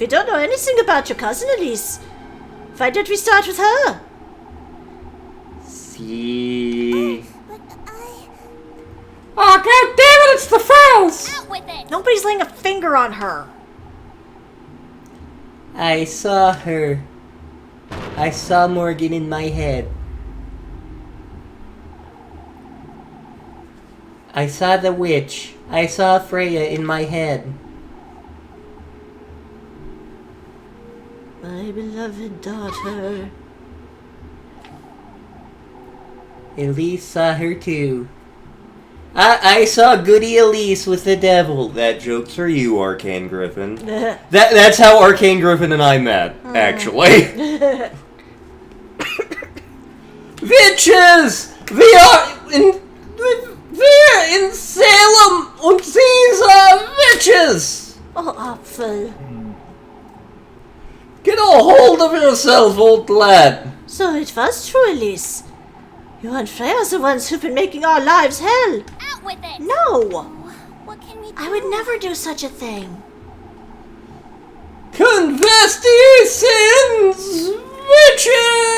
If you don't know anything about your cousin, Elise, why don't we start with her? See. But Oh, god damn it, it's the Frowns! out with it! Nobody's laying a finger on her. I saw her. I saw Morgan in my head. I saw the witch. I saw Freya in my head. My beloved daughter. Elise saw her too. I saw Goody Elise with the devil. That joke's for you, Arcane Griffin. That's how Arcane Griffin and I met, actually. Witches! We're in Salem und these are witches! Oh, Apfel. Get a hold of yourself, old lad. So it was true, Elise. You and Freya are the ones who've been making our lives hell. Out with it! No! What can we do? I would never do such a thing. Confess to your sins, witches!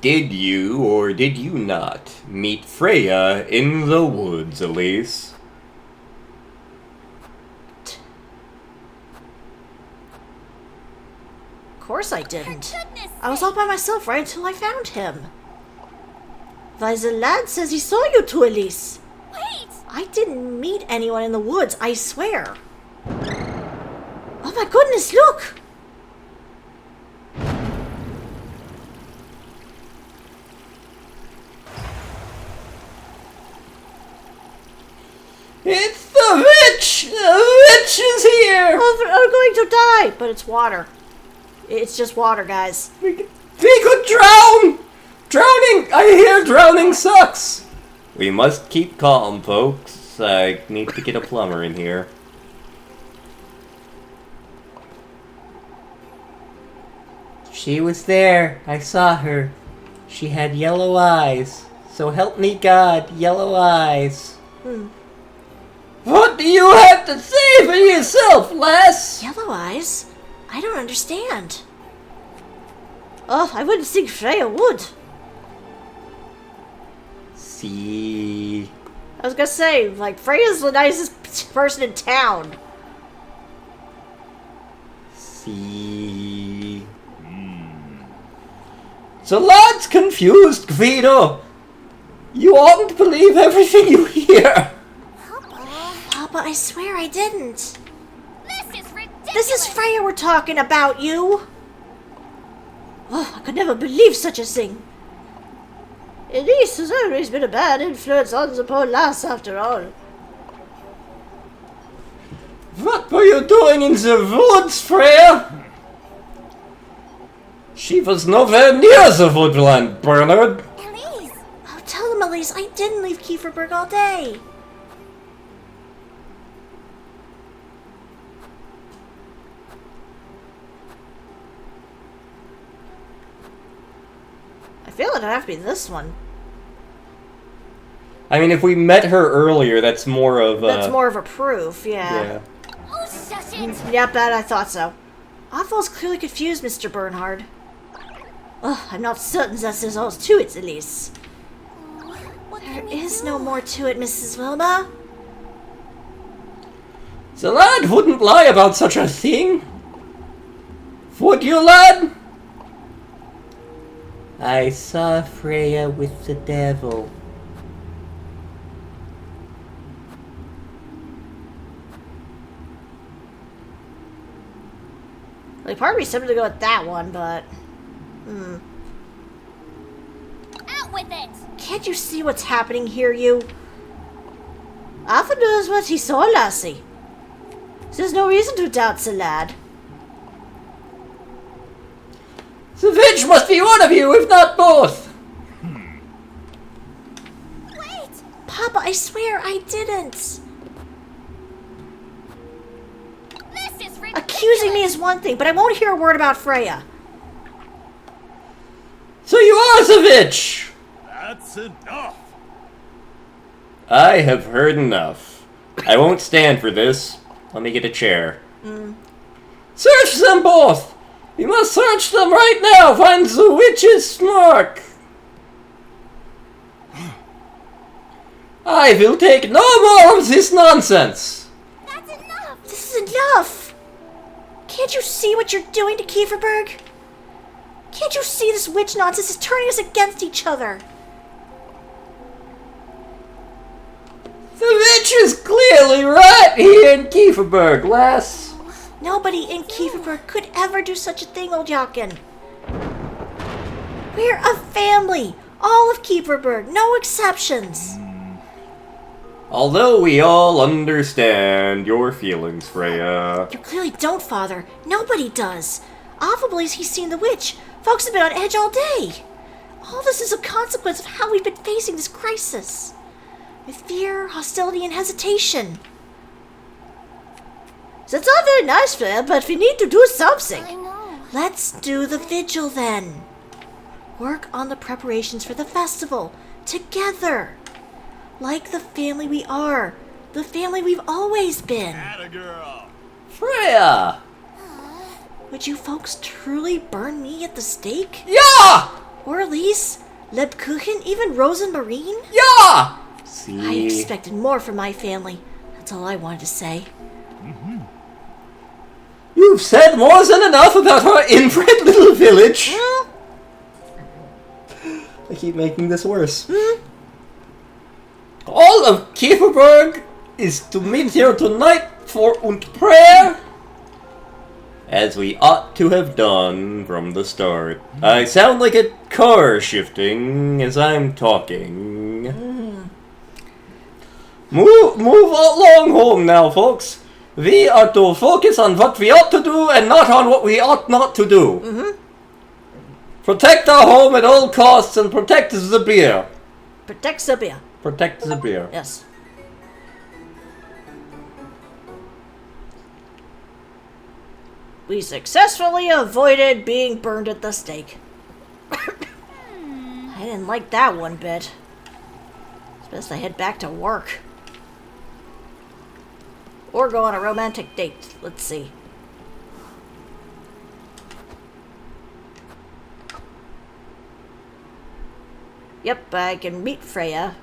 Did you or did you not meet Freya in the woods, Elise? Of course I didn't. Goodness I was all by myself right until I found him. Why, the lad says he saw you two, Elise. Wait! I didn't meet anyone in the woods, I swear. Oh my goodness, look! It's the witch! The witch is here! Oh, we're going to die! But it's water. It's just water, guys. We could drown! Drowning! I hear drowning sucks! We must keep calm, folks. I need to get a plumber in here. She was there. I saw her. She had yellow eyes. So help me God, yellow eyes. What do you have to say for yourself, lass? Yellow eyes? I don't understand. Oh, I wouldn't think Freya would. See. I was gonna say, like, Freya's the nicest person in town. See. The lad's confused, Guido. You oughtn't believe everything you hear. Papa, I swear I didn't. This is ridiculous! This is Freya we're talking about, you. Oh, I could never believe such a thing. Elise has always been a bad influence on the poor lass, after all. What were you doing in the woods, Freya? She was nowhere near the woodland, Bernard. Elise! Oh, tell him, Elise, I didn't leave Kieferberg all day. I feel it'd have to be this one. I mean, if we met her earlier, that's more of That's more of a proof, yeah. Yeah. Oh, shush it! Yep, that I thought so. Othel's clearly confused, Mr. Bernhard. Ugh, I'm not certain that there's all to it, Elise. What There can we is do? no more to it, Mrs. Wilma. The lad wouldn't lie about such a thing. Would you, lad? I saw Freya with the devil. Like, part of me tempted to go with that one, but... Out with it! Can't you see what's happening here, you? Arthur knows what he saw, lassie. There's no reason to doubt the lad. The witch must be one of you, if not both. Wait! Papa, I swear I didn't. This is ridiculous! Accusing me is one thing, but I won't hear a word about Freya. So you are the witch. That's enough! I have heard enough. I won't stand for this. Let me get a chair. Search them both! We must search them right now! Find the witch's mark! I will take no more of this nonsense! That's enough! This is enough! Can't you see what you're doing to Kieferberg? Can't you see this witch nonsense is turning us against each other? The witch is clearly right here in Kieferberg, lass. Nobody in Kieferberg could ever do such a thing, old Yakin. We're a family! All of Kieferberg, no exceptions! Although we all understand your feelings, Freya. You clearly don't, Father. Nobody does. Alpha believes he's seen the witch. Folks have been on edge all day. All this is a consequence of how we've been facing this crisis. With fear, hostility, and hesitation. That's all very nice, Freya, but we need to do something. I know. Let's do the vigil then. Work on the preparations for the festival. Together. Like the family we are. The family we've always been. Atta girl! Freya! Would you folks truly burn me at the stake? Yeah! Or Elise, Lebkuchen, even Rose and Marine? Yeah! See? I expected more from my family. That's all I wanted to say. You've said more than enough about our inbred little village. Well, I keep making this worse. All of Kieferberg is to meet here tonight for und prayer. As we ought to have done from the start. I sound like a car shifting as I'm talking. Move along home now, folks. We are to focus on what we ought to do and not on what we ought not to do. Protect our home at all costs and protect the beer. protect Sabia. Protect the beer. Yes. We successfully avoided being burned at the stake. I didn't like that one bit. It's best I head back to work. Or go on a romantic date. Let's see. Yep, I can meet Freya.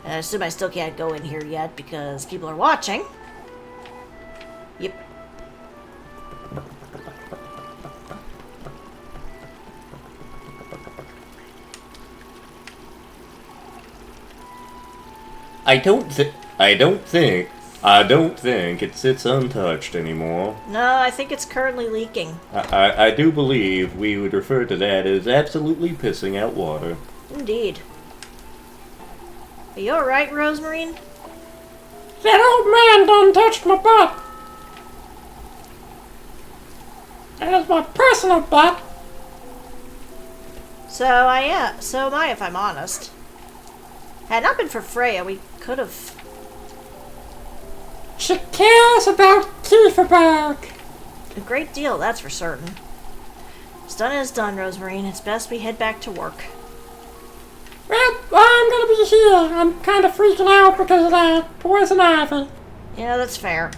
I assume I still can't go in here yet because people are watching. Yep. I don't think it sits untouched anymore. No, I think it's currently leaking. I do believe we would refer to that as absolutely pissing out water. Indeed. Are you alright, Rosemarine? That old man done touched my butt. That is my personal butt. So am I, if I'm honest. Had it not been for Freya, we could have... She cares about Kieferberg. A great deal, that's for certain. What's done is done, Rosemarine. It's best we head back to work. Well, I'm gonna be here. I'm kind of freaking out because of that poison ivy. Yeah, that's fair.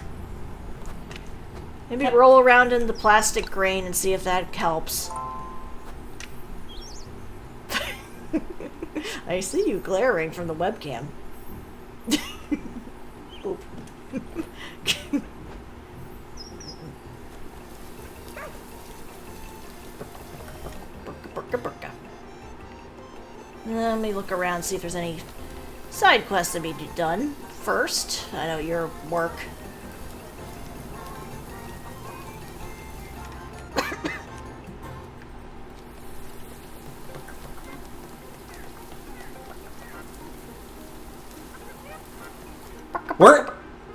Maybe roll around in the plastic grain and see if that helps. I see you glaring from the webcam. Oop. Burka, burka. Let me look around, see if there's any side quests to be done first. I know your work.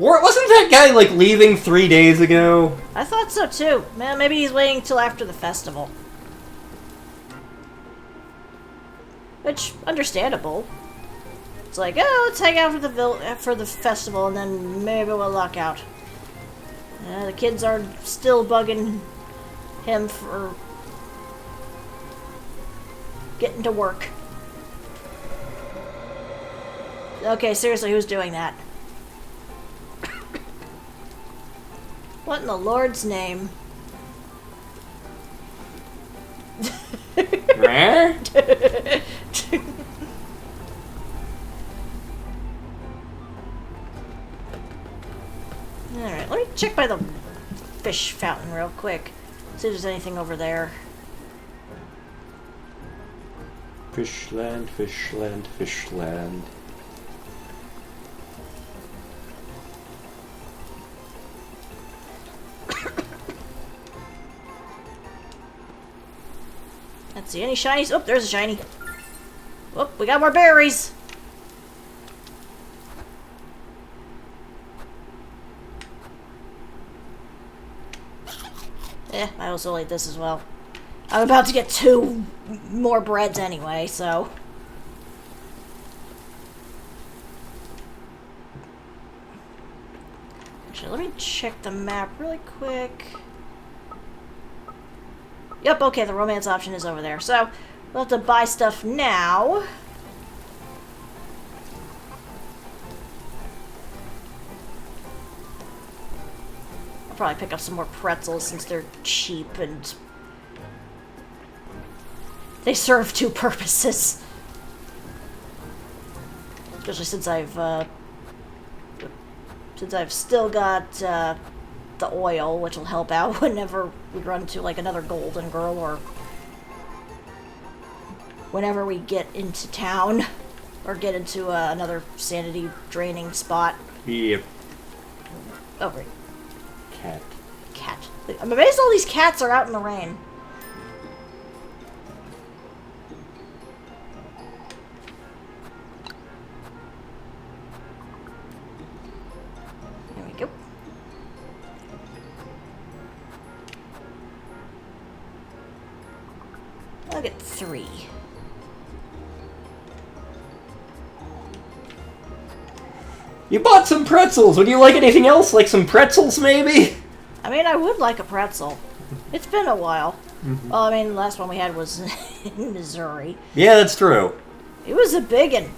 Wasn't that guy like leaving 3 days ago? I thought so too. Man, maybe he's waiting till after the festival. Which, understandable. It's like, oh, let's hang out for the festival, and then maybe we'll lock out. The kids are still bugging him for getting to work. Okay, seriously, who's doing that? What in the Lord's name? Huh? Alright, let me check by the fish fountain real quick. See if there's anything over there. Fishland, fishland, fishland. Let's see, any shinies? Oh, there's a shiny. Oh, we got more berries. I also like this as well. I'm about to get 2 more breads anyway, so. Actually, let me check the map really quick. Yep, okay, the romance option is over there. So, we'll have to buy stuff now. I'll probably pick up some more pretzels since they're cheap and they serve 2 purposes. Especially since I've still got the oil, which will help out whenever we run to like another golden girl or whenever we get into town or get into another sanity draining spot. Yep. Oh, great. Cat. Cat. I'm amazed all these cats are out in the rain. There we go. I'll get 3. You bought some pretzels. Would you like anything else? Like some pretzels, maybe? I mean, I would like a pretzel. It's been a while. Well, I mean, the last one we had was in Missouri. Yeah, that's true. It was a biggin'.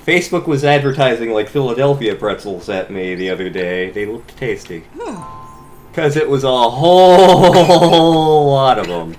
Facebook was advertising like Philadelphia pretzels at me the other day. They looked tasty. Because it was a whole lot of them.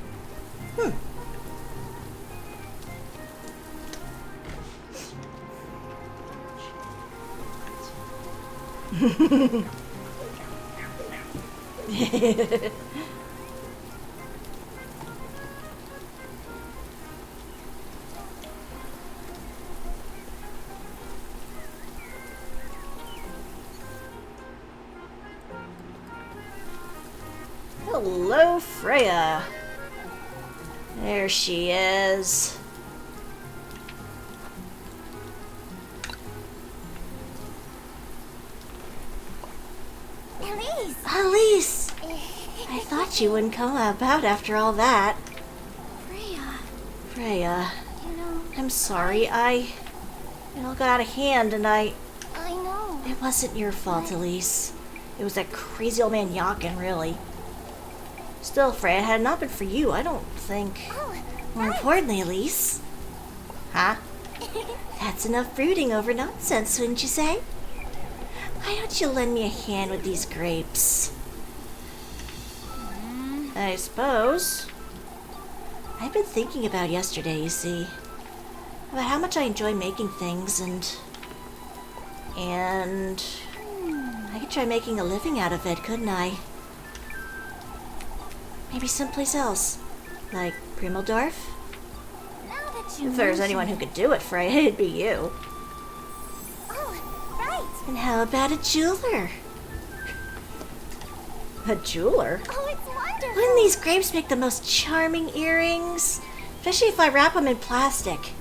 Hello, Freya. There she is. Elise! Elise! I thought you wouldn't come about after all that. Freya, Freya, you know, I'm sorry. It all got out of hand and I know. It wasn't your fault, Elise. It was that crazy old man Yakin, really. Still, Freya, had it not been for you, I don't think... Oh, More importantly, Elise. Huh? That's enough brooding over nonsense, wouldn't you say? Why don't you lend me a hand with these grapes? I suppose. I've been thinking about yesterday, you see. About how much I enjoy making things and I could try making a living out of it, couldn't I? Maybe someplace else. Like Primeldorf? Now that you If there's mention anyone who it. could do it, Freya, it'd be you. Oh, right. And how about a jeweler? A jeweler? Oh, it's wonderful. Wouldn't these grapes make the most charming earrings? Especially if I wrap them in plastic.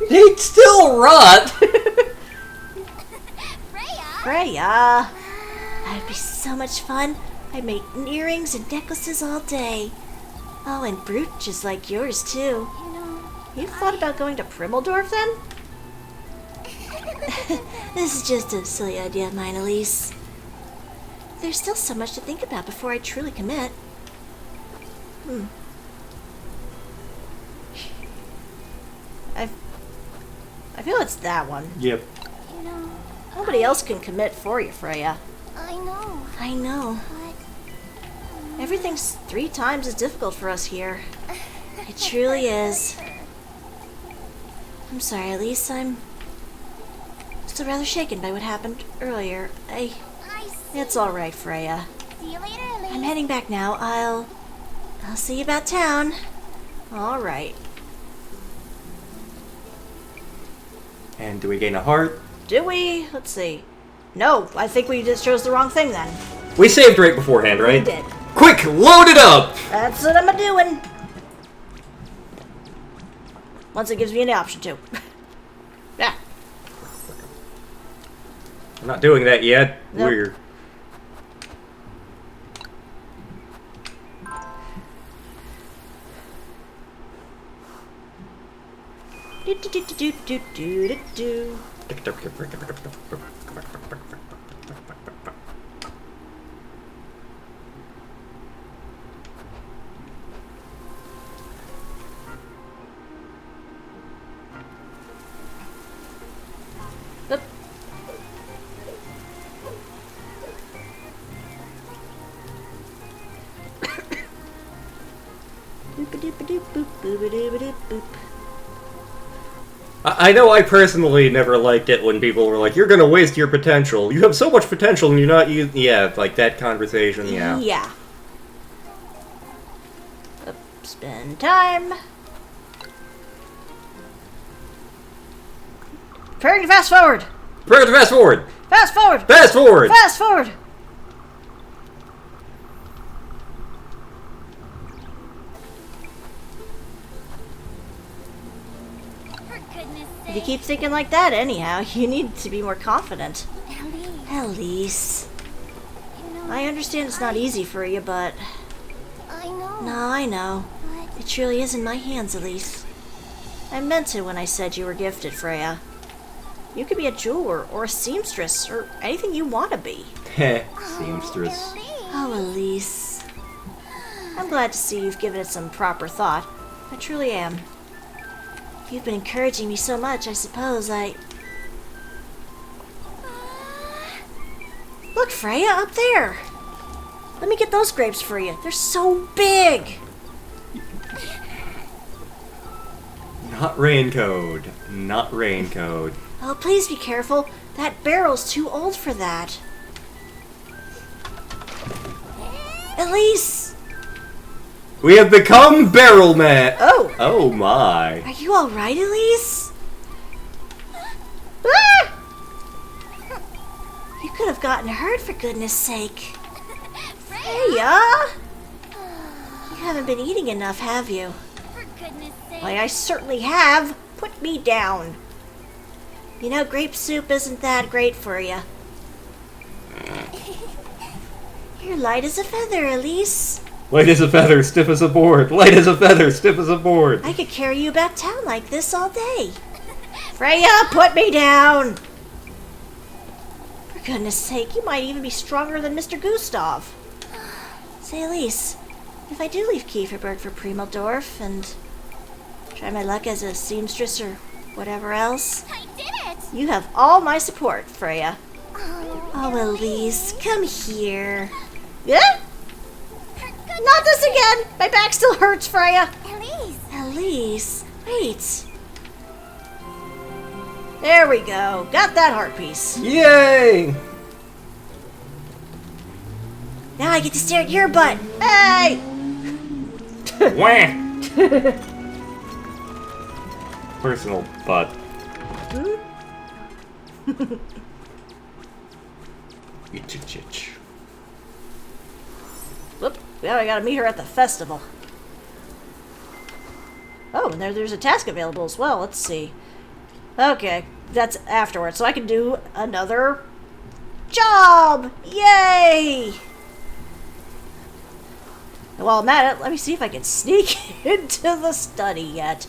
They'd still rot! Freya! Freya! That'd be so much fun. I'd make earrings and necklaces all day. Oh, and brooches like yours, too. You know, You thought about going to Primeldorf, then? This is just a silly idea of mine, Elise. there's still so much to think about before I truly commit. I feel it's that one. Yep. You know, Nobody else can commit for you, Freya. I know, I know. but Everything's 3 times as difficult for us here. It truly is. I'm sorry, Elise. I'm still rather shaken by what happened earlier. I see. It's all right, Freya. See you later, Elise. I'm heading back now. I'll see you about town. All right. And do we gain a heart? Do we? Let's see. No, I think we just chose the wrong thing then. We saved right beforehand, right? We did. Quick, load it up! That's what I'm a-doing. Once it gives me an option to. Yeah. I'm not doing that yet. Nope. We're... Do do do do do do do do. Oop. Boop-a-doop-a-doop-boop, boop-a-doop-a-doop-boop. I know I personally never liked it when people were like, you're gonna waste your potential. You have so much potential and you're not using... Yeah, like that conversation, yeah. Yeah. Oop, spend time. Preparing to fast forward. Prepare to fast forward! Fast forward. Fast forward! Fast forward. For goodness If you sake, keep thinking like that anyhow, you need to be more confident. Elise. Elise. You know, I understand it's not easy for you, but... I know. No, I know. But It truly is in my hands, Elise. I meant to when I said you were gifted, Freya. You could be a jeweler, or a seamstress, or anything you want to be. Heh, seamstress. Elise. Oh, Elise. I'm glad to see you've given it some proper thought. I truly am. If you've been encouraging me so much, I suppose Look, Freya, up there! Let me get those grapes for you. They're so big! Not raincoat. Not raincoat. Oh, please be careful. That barrel's too old for that. Elise! We have become barrel man. Oh! Oh my. Are you alright, Elise? Ah! You could have gotten hurt, for goodness sake. Freya! You haven't been eating enough, have you? For goodness sake. Why, I certainly have. Put me down. You know, grape soup isn't that great for you. You're light as a feather, Elise. Light as a feather, stiff as a board. Light as a feather, stiff as a board. I could carry you about town like this all day. Freya, put me down! For goodness sake, you might even be stronger than Mr. Gustav. Say, Elise, if I do leave Kieferberg for Primeldorf and try my luck as a seamstress or whatever else, I did it. you have all my support, Freya. Oh, Oh, Elise, come here. Yeah? Not this again! My back still hurts, Freya. Elise. Elise, wait. There we go. Got that heart piece. Yay! Now I get to stare at your butt. Hey! Wah! Personal butt. Itch. Whoop. Now I gotta meet her at the festival. Oh, and there's a task available as well. Let's see. Okay, that's afterwards. So I can do another job! Yay! While I'm at it, let me see if I can sneak into the study yet.